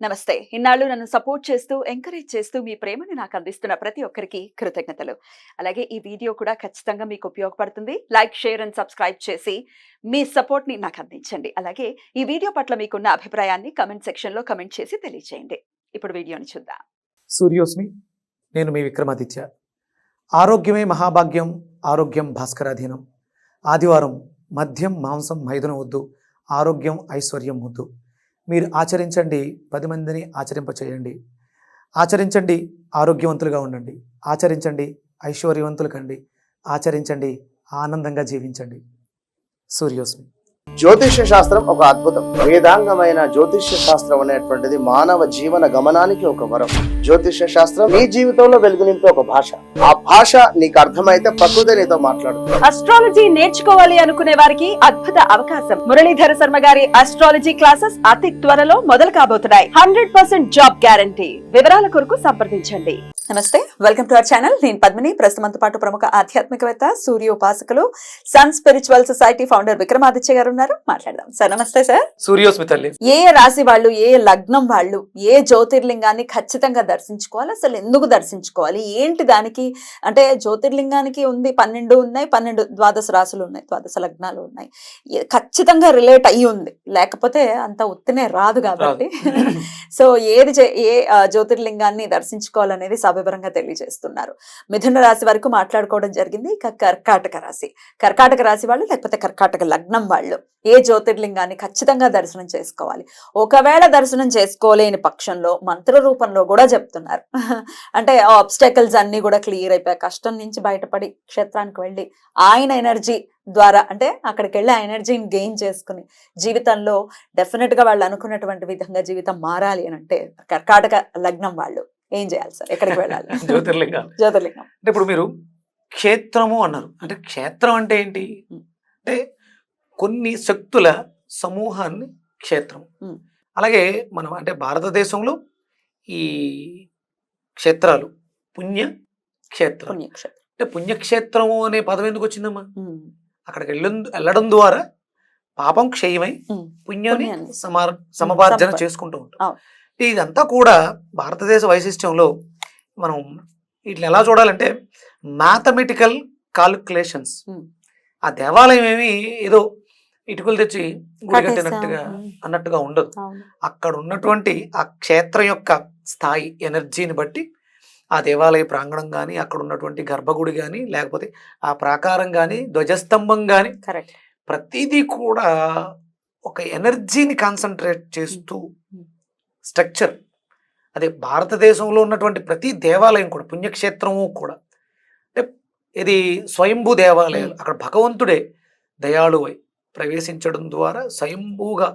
నమస్తే. ఇన్నాళ్ళు నన్ను సపోర్ట్ చేస్తూ, ఎంకరేజ్ చేస్తూ మీ ప్రేమని నాకు అందిస్తున్న ప్రతి ఒక్కరికి కృతజ్ఞతలు. అలాగే ఈ వీడియో కూడా ఖచ్చితంగా మీకు ఉపయోగపడుతుంది. లైక్, షేర్ అండ్ సబ్స్క్రైబ్ చేసి మీ సపోర్ట్‌ని నాకు అందించండి. అలాగే ఈ వీడియో పట్ల మీకున్న అభిప్రాయాన్ని కామెంట్ సెక్షన్‌లో కామెంట్ చేసి తెలియజేయండి. ఇప్పుడు వీడియోని చూద్దాం. సూర్యోస్మి, నేను మీ విక్రమాదిత్య. ఆరోగ్యమే మహాభాగ్యం, ఆరోగ్యం భాస్కరాధీనం. ఆదివారం మద్యం, మాంసం, మైదనం వద్దు, ఆరోగ్యం ఐశ్వర్యం వద్దు. మీరు ఆచరించండి, 10 మందిని ఆచరింపచేయండి. ఆచరించండి, ఆరోగ్యవంతులుగా ఉండండి. ఆచరించండి, ఐశ్వర్యవంతులు కండి. ఆచరించండి, ఆనందంగా జీవించండి. సూర్యోస్మి. జ్యోతిష్య శాస్త్రం ఒక అద్భుతం. వేదాంగమైన జ్యోతిష్య శాస్త్రం అనేటువంటిది మానవ జీవన గమనానికి ఒక వరం. జ్యోతిష్య శాస్త్రం నీ జీవితంలో వెలుగునింపే ఒక భాష. ఆ భాష నీకు అర్థమైతే ప్రకృతి నీతో మాట్లాడుతుంది. అస్ట్రాలజీ నేర్చుకోవాలి అనుకునే వారికి అద్భుత అవకాశం. మురళీధర శర్మ గారి అస్ట్రాలజీ క్లాసెస్ అతి త్వరలో మొదలు కాబోతున్నాయి. 100% జాబ్ గ్యారంటీ. వివరాల కొరకు సంప్రదించండి. నమస్తే, వెల్కమ్ టు అవర్ ఛానల్. నేను పద్మిని. ప్రస్తుతంతో పాటు ప్రముఖ ఆధ్యాత్మికవేత్త, సూర్యోపాసకులు, sun spiritual society founder Vikramaditya గారు ఉన్నారు. మాట్లాడదాం సార్. నమస్తే సార్. సూర్యోస్మి తల్లి. ఏ రాశి వాళ్ళు, ఏ లగ్నం వాళ్ళు ఏ జ్యోతిర్లింగాన్ని ఖచ్చితంగా దర్శించుకోవాలి? అసలు ఎందుకు దర్శించుకోవాలి? ఏంటి దానికి? అంటే జ్యోతిర్లింగానికి ఉంది 12 ఉన్నాయి, 12 ద్వాదశ రాశులు ఉన్నాయి, ద్వాదశ లగ్నాలు ఉన్నాయి. ఖచ్చితంగా రిలేట్ అయ్యి ఉంది, లేకపోతే అంత ఉత్తినే రాదు కాబట్టి సో ఏ జ్యోతిర్లింగాన్ని దర్శించుకోవాలనేది సవివరంగా తెలియజేస్తున్నారు. మిథున రాశి వరకు మాట్లాడుకోవడం జరిగింది. ఇక కర్కాటక రాశి వాళ్ళు, లేకపోతే కర్కాటక లగ్నం వాళ్ళు ఏ జ్యోతిర్లింగాన్ని ఖచ్చితంగా దర్శనం చేసుకోవాలి? ఒకవేళ దర్శనం చేసుకోలేని పక్షంలో మంత్ర రూపంలో కూడా చెప్తున్నారు. అంటే ఆబ్స్టాకల్స్ అన్ని కూడా క్లియర్ అయిపోయి కష్టం నుంచి బయటపడి క్షేత్రానికి వెళ్ళి ఆయన ఎనర్జీ ద్వారా, అంటే అక్కడికి వెళ్ళి ఆ ఎనర్జీని గెయిన్ చేసుకుని జీవితంలో డెఫినెట్ గా వాళ్ళు అనుకున్నటువంటి విధంగా జీవితం మారాలి అని అంటే కర్కాటక లగ్నం వాళ్ళు ఏం చేయాలి సార్? ఎక్కడికి వెళ్ళాలి? జ్యోతిర్లింగం. అంటే ఇప్పుడు మీరు క్షేత్రము అన్నారు. అంటే క్షేత్రం అంటే ఏంటి? అంటే కొన్ని శక్తుల సమూహాన్ని క్షేత్రం. అలాగే మనం అంటే భారతదేశంలో ఈ క్షేత్రాలు పుణ్యక్షేత్రం. అంటే పుణ్యక్షేత్రము అనే పదం ఎందుకు వచ్చిందమ్మా? అక్కడికి వెళ్ళడం ద్వారా పాపం క్షయమై పుణ్యాన్ని సమపార్జన చేసుకుంటూ ఉంటాం. ఇదంతా కూడా భారతదేశ వైశిష్ట్యంలో మనం వీటిని ఎలా చూడాలంటే మ్యాథమెటికల్ కాలిక్యులేషన్స్. ఆ దేవాలయం ఏమి ఏదో ఇటుకలు తెచ్చి గుడి కట్టినట్టుగా అన్నట్టుగా ఉండదు. అక్కడ ఉన్నటువంటి ఆ క్షేత్రం యొక్క స్థాయి ఎనర్జీని బట్టి ఆ దేవాలయ ప్రాంగణం కానీ, అక్కడ ఉన్నటువంటి గర్భగుడి కానీ, లేకపోతే ఆ ప్రాకారం కానీ, ధ్వజస్తంభం కానీ, ప్రతిదీ కూడా ఒక ఎనర్జీని కాన్సన్ట్రేట్ చేస్తూ స్ట్రక్చర్. అదే భారతదేశంలో ఉన్నటువంటి ప్రతి దేవాలయం కూడా పుణ్యక్షేత్రము కూడా అంటే ఇది స్వయంభూ దేవాలయాలు. అక్కడ భగవంతుడే దయాళువై ప్రవేశించడం ద్వారా స్వయంభూగా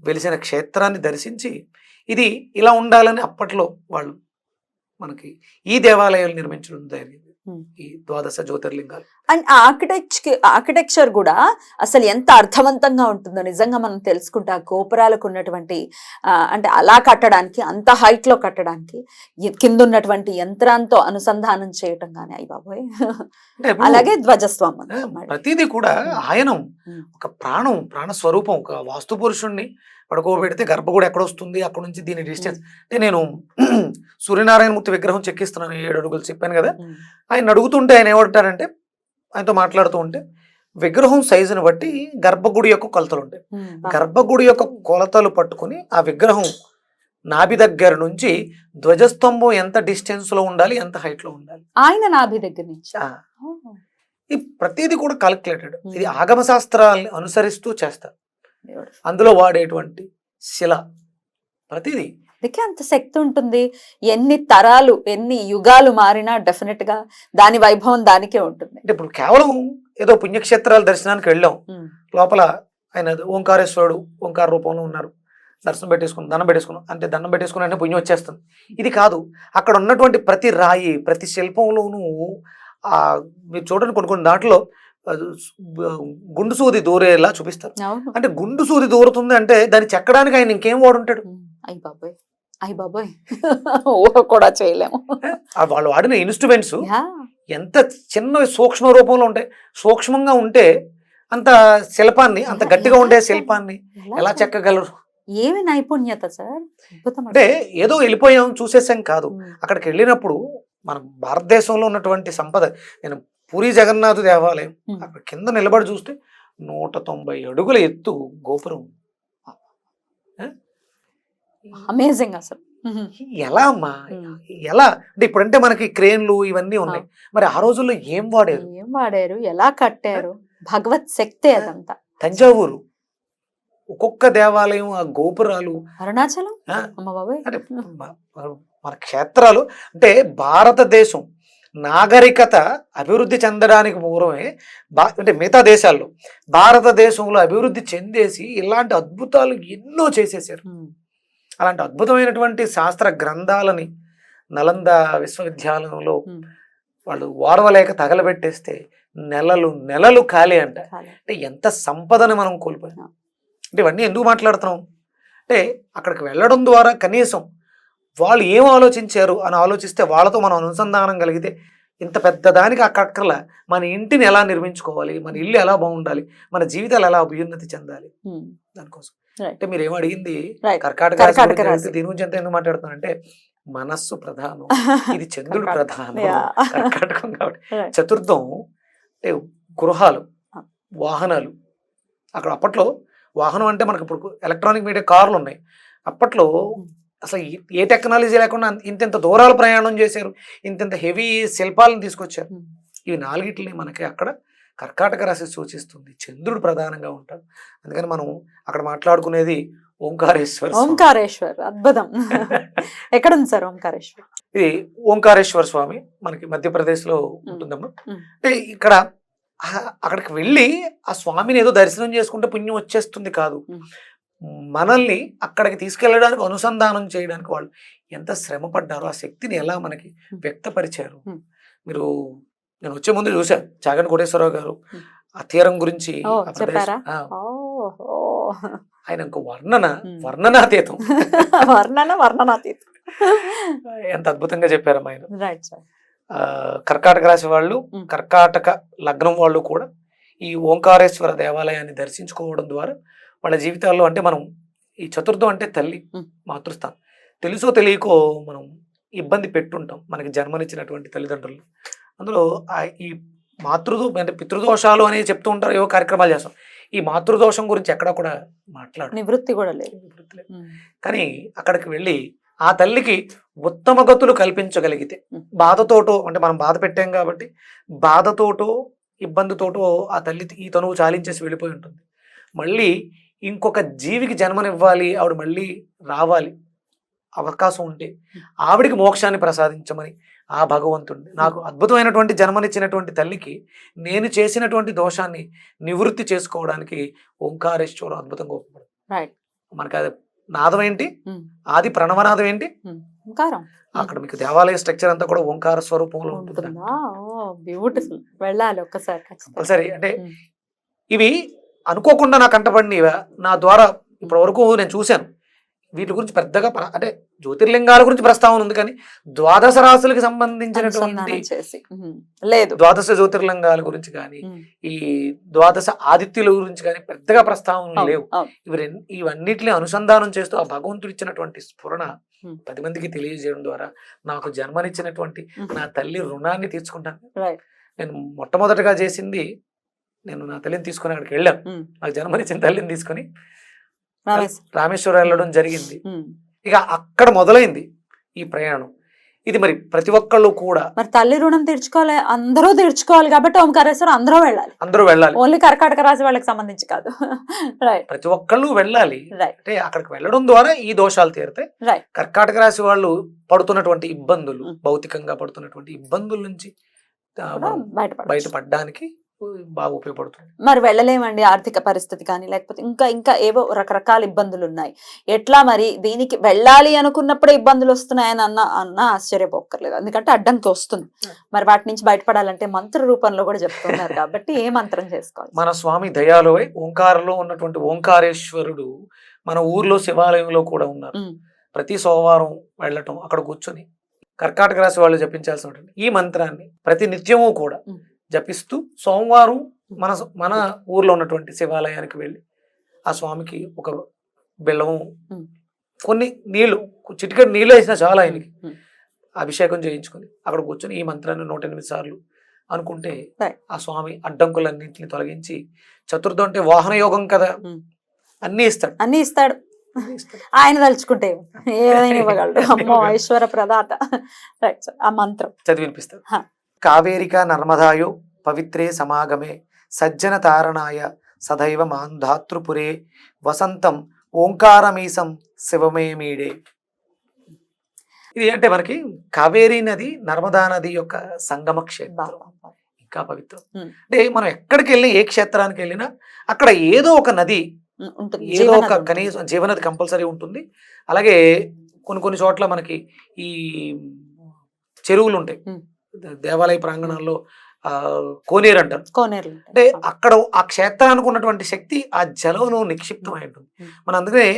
వెలిసిన క్షేత్రాన్ని దర్శించి ఇది ఇలా ఉండాలని అప్పట్లో వాళ్ళు మనకి ఈ దేవాలయాలు నిర్మించడం జరిగింది. ఈ ద్వాదశ జ్యోతిర్లింగాలు. అండ్ ఆర్కిటెక్చర్ కూడా అసలు ఎంత అర్థవంతంగా ఉంటుందో నిజంగా మనం తెలుసుకుంటే ఆ గోపురాలకు ఉన్నటువంటి అంటే అలా కట్టడానికి, అంత హైట్ లో కట్టడానికి కింద ఉన్నటువంటి యంత్రాంతో అనుసంధానం చేయటం కానీ అయ్యి బాబోయ్. అలాగే ధ్వజస్వామం ప్రతిదీ కూడా ఆయనం ఒక ప్రాణ స్వరూపం. ఒక వాస్తు పురుషుణ్ణి పడుకోబెడితే గర్భగుడి ఎక్కడ వస్తుంది, అక్కడ నుంచి దీని డిస్టెన్స్. అంటే నేను సూర్యనారాయణమూర్తి విగ్రహం చెక్కిస్తున్నాను 7 అడుగులు చెప్పాను కదా. ఆయన అడుగుతుంటే ఆయన ఏమంటారంటే, ఆయనతో మాట్లాడుతూ ఉంటే విగ్రహం సైజుని బట్టి గర్భగుడి యొక్క కొలతలు ఉంటాయి. గర్భగుడి యొక్క కొలతలు పట్టుకుని ఆ విగ్రహం నాభి దగ్గర నుంచి ధ్వజస్తంభం ఎంత డిస్టెన్స్ లో ఉండాలి, ఎంత హైట్ లో ఉండాలి, ఆయన నాభి దగ్గర నుంచి. ఈ ప్రతిదీ కూడా కాలిక్యులేటెడ్. ఇది ఆగమ శాస్త్రాలను అనుసరిస్తూ చేస్తారు. అందులో వాడేటువంటి శిల ప్రతిదీ అంత శక్తి ఉంటుంది. ఎన్ని తరాలు, ఎన్ని యుగాలు మారినా డెఫినెట్ గా దాని వైభవం దానికే ఉంటుంది. అంటే ఇప్పుడు కేవలం ఏదో పుణ్యక్షేత్రాల దర్శనానికి వెళ్ళాం, లోపల ఆయన ఓంకారేశ్వరుడు ఓంకార రూపంలో ఉన్నారు, దర్శనం పెట్టేసుకున్నాం, దండం పెట్టేసుకున్నాం, అంటే దండం పెట్టేసుకుని అంటే పుణ్యం వచ్చేస్తుంది. ఇది కాదు. అక్కడ ఉన్నటువంటి ప్రతి రాయి, ప్రతి శిల్పంలోనూ మీరు చూడండి కొన్ని దాంట్లో గుండు సూది దూరేలా చూపిస్తారు. అంటే గుండు సూది దూరుతుంది అంటే దాన్ని చెక్కడానికి ఆయన ఇంకేం వాడుంటాడు? అయ్య బాబోయ్ కూడా చేయలేము. వాళ్ళు వాడిన ఇన్స్ట్రుమెంట్స్ ఎంత చిన్న సూక్ష్మ రూపంలో ఉంటాయి. సూక్ష్మంగా ఉంటే అంత శిల్పాన్ని, అంత గట్టిగా ఉండే శిల్పాన్ని ఎలా చెక్కగలరు? ఏమి నైపుణ్యత సార్, అద్భుతం అంటే ఏదో వెళ్ళిపోయాం చూసేసాం కాదు, అక్కడికి వెళ్ళినప్పుడు మన భారతదేశంలో ఉన్నటువంటి సంపద, నేను పూరి జగన్నాథ్ దేవాలయం అక్కడ కింద నిలబడి చూస్తే 190 అడుగుల ఎత్తు గోపురం. అమేజింగ్ అసలు. ఎలా అమ్మా, ఎలా అంటే ఇప్పుడంటే మనకి క్రేన్లు ఇవన్నీ ఉన్నాయి, మరి ఆ రోజుల్లో ఏం వాడారు, ఎలా కట్టారు, భగవత్ శక్తే అదంతా. తంజావూరు ఒక్కొక్క దేవాలయం ఆ గోపురాలు, అరుణాచలం అమ్మ బాబాయ్, అంటే మన క్షేత్రాలు, అంటే భారతదేశం నాగరికత అభివృద్ధి చెందడానికి పూర్వమే అంటే మిగతా దేశాల్లో భారతదేశంలో అభివృద్ధి చెందేసి ఇలాంటి అద్భుతాలు ఎన్నో చేసేసారు. అలాంటి అద్భుతమైనటువంటి శాస్త్ర గ్రంథాలని నలంద విశ్వవిద్యాలయంలో వాళ్ళు ఓర్వలేక తగలబెట్టేస్తే నెలలు నెలలు ఖాళీ అంట. అంటే ఎంత సంపదని మనం కోల్పోయాం. అంటే ఇవన్నీ ఎందుకు మాట్లాడుతున్నాం అంటే అక్కడికి వెళ్ళడం ద్వారా కనీసం వాళ్ళు ఏం ఆలోచించారు అని ఆలోచిస్తే వాళ్ళతో మనం అనుసంధానం కలిగితే ఇంత పెద్ద దానికి అక్కర్ల మన ఇంటిని ఎలా నిర్మించుకోవాలి, మన ఇల్లు ఎలా బాగుండాలి, మన జీవితాలు ఎలా అభ్యున్నతి చెందాలి దానికోసం. అంటే మీరు ఏం అడిగింది కర్కాటక రాశి, దీని గురించి ఎంత ఎందుకు మాట్లాడుతున్నాను అంటే మనస్సు ప్రధానం, ఇది చంద్రుడు ప్రధానం, కర్కాటకం కాబట్టి. చతుర్థం అంటే గృహాలు, వాహనాలు. అక్కడ అప్పట్లో వాహనం అంటే మనకు ఇప్పుడు ఎలక్ట్రానిక్ మీడియా కార్లు ఉన్నాయి, అప్పట్లో అసలు ఏ టెక్నాలజీ లేకుండా ఇంత దూరాలు ప్రయాణం చేశారు, ఇంత హెవీ శిల్పాలను తీసుకొచ్చారు. ఇవి నాలుగిటిని మనకి అక్కడ కర్కాటక రాశి సూచిస్తుంది, చంద్రుడు ప్రధానంగా ఉంటాడు. అందుకని మనం అక్కడ మాట్లాడుకునేది ఓంకారేశ్వర్. ఓంకారేశ్వర్ అద్భుతం. ఎక్కడ ఉంది సార్ ఓంకారేశ్వర్? ఇది ఓంకారేశ్వర స్వామి మనకి మధ్యప్రదేశ్ లో ఉంటుందమ్మా. అంటే ఇక్కడ అక్కడికి వెళ్ళి ఆ స్వామిని ఏదో దర్శనం చేసుకుంటే పుణ్యం వచ్చేస్తుంది కాదు, మనల్ని అక్కడికి తీసుకెళ్ళడానికి అనుసంధానం చేయడానికి వాళ్ళు ఎంత శ్రమ పడ్డారో, ఆ శక్తిని ఎలా మనకి వ్యక్తపరిచారు. మీరు నేను వచ్చే ముందు చూశాను చాగంటి కోటేశ్వరరావు గారు ఆ తీరం గురించి, ఆయన ఇంకో వర్ణనాతీతం ఎంత అద్భుతంగా చెప్పారమ్మా ఆయన. కర్కాటక రాశి వాళ్ళు, కర్కాటక లగ్నం వాళ్ళు కూడా ఈ ఓంకారేశ్వర దేవాలయాన్ని దర్శించుకోవడం ద్వారా వాళ్ళ జీవితాల్లో, అంటే మనం ఈ చతుర్థం అంటే తల్లి మాతృస్థానం, తెలుసో తెలియకో మనం ఇబ్బంది పెట్టుంటాం మనకి జన్మనిచ్చినటువంటి తల్లిదండ్రులు. అందులో ఈ అంటే పితృదోషాలు అనేవి చెప్తూ ఉంటారు, ఏవో కార్యక్రమాలు చేస్తాం. ఈ మాతృదోషం గురించి ఎక్కడా కూడా నివృత్తి కూడా లేదు. కానీ అక్కడికి వెళ్ళి ఆ తల్లికి ఉత్తమ గతులు కల్పించగలిగితే, బాధతోటో అంటే మనం బాధ పెట్టాం కాబట్టి బాధతోటో ఇబ్బందితోటో ఆ తల్లి ఈ తనువు చాలించేసి వెళ్ళిపోయి ఉంటుంది. మళ్ళీ ఇంకొక జీవికి జన్మనివ్వాలి, ఆవిడ మళ్ళీ రావాలి అవకాశం ఉంటే ఆవిడికి మోక్షాన్ని ప్రసాదించమని ఆ భగవంతుడిని, నాకు అద్భుతమైనటువంటి జన్మనిచ్చినటువంటి తల్లికి నేను చేసినటువంటి దోషాన్ని నివృత్తి చేసుకోవడానికి ఓంకారేశ్వరం అద్భుతంగా ఉపయోగపడుతుంది. మనకి అది నాదం ఏంటి, ఆది ప్రణవనాదం ఏంటి, అక్కడ మీకు దేవాలయ స్ట్రక్చర్ అంతా కూడా ఓంకార స్వరూపంలో ఉంటుంది. బ్యూటిఫుల్, వెళ్ళాలి ఒక్కసారి. సరే, అంటే ఇవి అనుకోకుండా నాకు అంటపడినవా నా ద్వారా ఇప్పటి వరకు నేను చూశాను. వీటి గురించి పెద్దగా అంటే జ్యోతిర్లింగాల గురించి ప్రస్తావన ఉంది, కానీ ద్వాదశ రాశులకి సంబంధించినటువంటి లేదు, ద్వాదశ జ్యోతిర్లింగాల గురించి కానీ ఈ ద్వాదశ ఆదిత్యుల గురించి కానీ పెద్దగా ప్రస్తావన లేవు. ఇవన్నిటిని అనుసంధానం చేస్తూ ఆ భగవంతుడు ఇచ్చినటువంటి స్ఫురణ 10 మందికి తెలియజేయడం ద్వారా నాకు జన్మనిచ్చినటువంటి నా తల్లి రుణాన్ని తీర్చుకుంటాను. నేను మొట్టమొదటిగా చేసింది, నేను నా తల్లిని తీసుకుని అక్కడికి వెళ్ళాను, నాకు జన్మనిచ్చిన తల్లిని తీసుకుని రామేశ్వరం వెళ్ళడం జరిగింది. ఇక అక్కడ మొదలైంది ఈ ప్రయాణం. ఇది మరి ప్రతి ఒక్కళ్ళు కూడా మరి తల్లి రుణం తీర్చుకోవాలి, అందరూ తీర్చుకోవాలి కాబట్టి ఓంకారేశ్వరం అందరూ వెళ్ళాలి, ఓన్లీ కర్కాటక రాశి వాళ్ళకి సంబంధించి కాదు. ప్రతి ఒక్కళ్ళు వెళ్ళాలి. అంటే అక్కడికి వెళ్ళడం ద్వారా ఈ దోషాలు తీరుతాయి. కర్కాటక రాశి వాళ్ళు పడుతున్నటువంటి ఇబ్బందులు, భౌతికంగా పడుతున్నటువంటి ఇబ్బందుల నుంచి బయటపడడానికి బాగా ఉపయోగపడుతుంది. మరి వెళ్ళలేమండి, ఆర్థిక పరిస్థితి కానీ లేకపోతే ఇంకా ఏవో రకరకాల ఇబ్బందులు ఉన్నాయి, ఎట్లా మరి దీనికి వెళ్ళాలి అనుకున్నప్పుడే ఇబ్బందులు వస్తున్నాయని అన్న ఆశ్చర్యపోక్కర్లేదు, ఎందుకంటే అడ్డంకి వస్తుంది. మరి వాటి నుంచి బయటపడాలంటే మంత్ర రూపంలో కూడా చెప్తున్నారు కాబట్టి ఏ మంత్రం చేసుకోవాలి? మన స్వామి దయాలువై ఓంకారంలో ఉన్నటువంటి ఓంకారేశ్వరుడు మన ఊర్లో శివాలయంలో కూడా ఉన్నారు. ప్రతి సోమవారం వెళ్ళటం, అక్కడ కూర్చొని కర్కాటక రాశి వాళ్ళు జపించాల్సిన ఈ మంత్రాన్ని ప్రతి నిత్యము కూడా జపిస్తూ సోమవారం మన ఊర్లో ఉన్నటువంటి శివాలయానికి వెళ్ళి ఆ స్వామికి ఒక బెల్లము, Hmm. కొన్ని నీళ్లు, చిటికెడు నీళ్ళు వేసినా చాలా ఆయనకి. Hmm. అభిషేకం చేయించుకొని అక్కడ కూర్చొని ఈ మంత్రాన్ని 108 సార్లు అనుకుంటే Right. ఆ స్వామి అడ్డంకులన్నింటిని తొలగించి, చతుర్థం అంటే వాహన యోగం కదా, Hmm. అన్నీ ఇస్తాడు. అన్ని ఇస్తాడు. అన్నీ ఇస్తాడు. ఆయన తలుచుకుంటే ఏదైనా ఇవ్వగలడు. అమ్మో ఐశ్వర ప్రదాత. రైట్ సార్, ఆ మంత్రం చదివి వినిపిస్తాడు. Huh. కావేరిక నర్మదాయో పవిత్రే సమాగమే సజ్జన తారణాయ సదైవ మాంధాతృపురే వసంతం ఓంకారమీసం శివమే మీడే. ఇది అంటే మనకి కావేరీ నది నర్మదా నది యొక్క సంగమ క్షేత్రం, ఇంకా పవిత్రం. Hmm. అంటే మనం ఎక్కడికి వెళ్ళినా, ఏ క్షేత్రానికి వెళ్ళినా అక్కడ ఏదో ఒక నది, ఉంటుంది, ఏదో జీవనది ఒక ఉంటుంది. కనీసం జీవనది కంపల్సరీ ఉంటుంది. అలాగే కొన్ని చోట్ల మనకి ఈ చెరువులు ఉంటాయి, Hmm. దేవాలయ ప్రాంగణాల్లో కోనేరు అంటారు. కోనేరులు ఉంటాయి. అంటే అక్కడ ఆ క్షేత్రానికి ఉన్నటువంటి శక్తి ఆ జలంలో నిక్షిప్తమై ఉంటుంది. Hmm. మన అందుకనే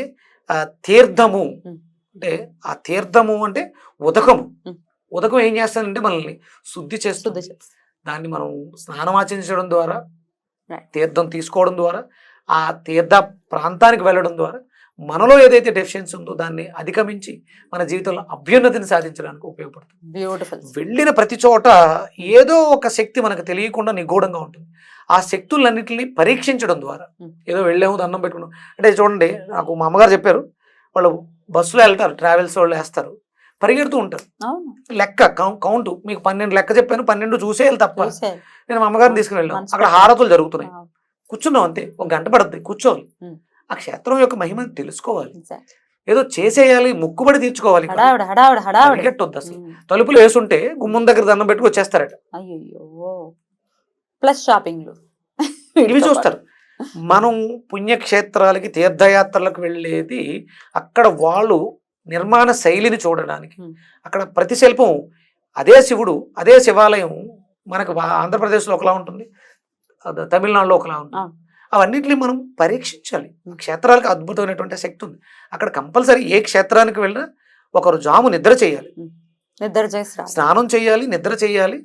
తీర్థము Hmm. అంటే ఆ తీర్థము అంటే ఉదకము. Hmm. ఉదకం ఏం చేస్తానంటే మనల్ని శుద్ధి శుద్ధి చేస్తుంది. చేస్తుంది. దాన్ని మనం స్నానం ఆచరించడం ద్వారా, Right. తీర్థం తీసుకోవడం ద్వారా, ఆ తీర్థ ప్రాంతానికి వెళ్ళడం ద్వారా మనలో ఏదైతే డెఫిషియన్సీ ఉందో దాన్ని అధిగమించి మన జీవితంలో అభ్యున్నతిని సాధించడానికి ఉపయోగపడుతుంది. బ్యూటిఫుల్. వెళ్ళిన ప్రతి చోట ఏదో ఒక శక్తి మనకు తెలియకుండా నిగూఢంగా ఉంటుంది. ఆ శక్తులన్నింటినీ పరీక్షించడం ద్వారా, Hmm. ఏదో వెళ్ళాము దండం పెట్టుకున్నాం అంటే, చూడండి నాకు మా అమ్మగారు చెప్పారు, వాళ్ళు బస్సులో వెళ్తారు, ట్రావెల్స్ వాళ్ళు వేస్తారు, పరిగెడుతూ ఉంటారు, అవును, లెక్క కౌంట్ మీకు 12 లెక్క చెప్పాను, 12 చూసేయాలి తప్ప. చూసేయాలి. నేను మా అమ్మగారిని తీసుకుని వెళ్ళాను, మనసు అక్కడ పెట్టాలి. హారతులు జరుగుతున్నాయి, Wow. కూర్చున్నాం అంతే, 1 గంట పడుతుంది కూర్చోవాలి. Hmm. ఆ క్షేత్రం యొక్క మహిమను తెలుసుకోవాలి, Exactly. ఏదో చేసేయాలి, మొక్కుబడి తీర్చుకోవాలి. హడావిడి హడావిడి హడావిడి. పరిగెట్టొద్దు అసలు. తలుపులు వేసుంటే గుమ్మం దగ్గర దండం పెట్టుకు వచ్చేస్తారట, అయ్యో, ప్లస్ షాపింగ్లు ఇవి చూస్తారు. మనం పుణ్యక్షేత్రాలకి, తీర్థయాత్రలకు వెళ్ళేది అక్కడ వాళ్ళు నిర్మాణ శైలిని చూడడానికి. Hmm. అక్కడ ప్రతి శిల్పం అదే శివుడు, అదే శివాలయం మనకు ఆంధ్రప్రదేశ్లో ఒకలా ఉంటుంది, తమిళనాడులో ఒకలా ఉంటుంది. Ah. అవన్నిటిని మనం పరీక్షించాలి. క్షేత్రాలకు అద్భుతమైనటువంటి శక్తి ఉంది అక్కడ. కంపల్సరీ ఏ క్షేత్రానికి వెళ్ళినా ఒకరు జాము నిద్ర చేయాలి, నిద్ర చేసి రావాలి. స్నానం చేయాలి, నిద్ర చేయాలి,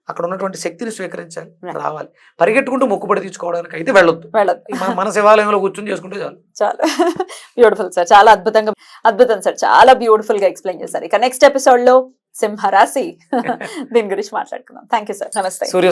అక్కడ ఉన్నటువంటి శక్తిని స్వీకరించాలి, Right. రావాలి. పరిగెట్టుకుంటూ మొక్కుబడి తీర్చుకోవడానికి అయితే వెళ్ళొద్దు. వెళ్ళదు. మన శివాలయంలో కూర్చొని చేసుకుంటే చాలు. చాలా బ్యూటిఫుల్ సార్, చాలా అద్భుతం సార్, చాలా బ్యూటిఫుల్ గా ఎక్స్ప్లెయిన్ చేశారు. ఇక నెక్స్ట్ ఎపిసోడ్ లో సింహరాశి దీని గురించి మాట్లాడుకుందాం. థ్యాంక్ యూ సార్, నమస్తే. సూర్య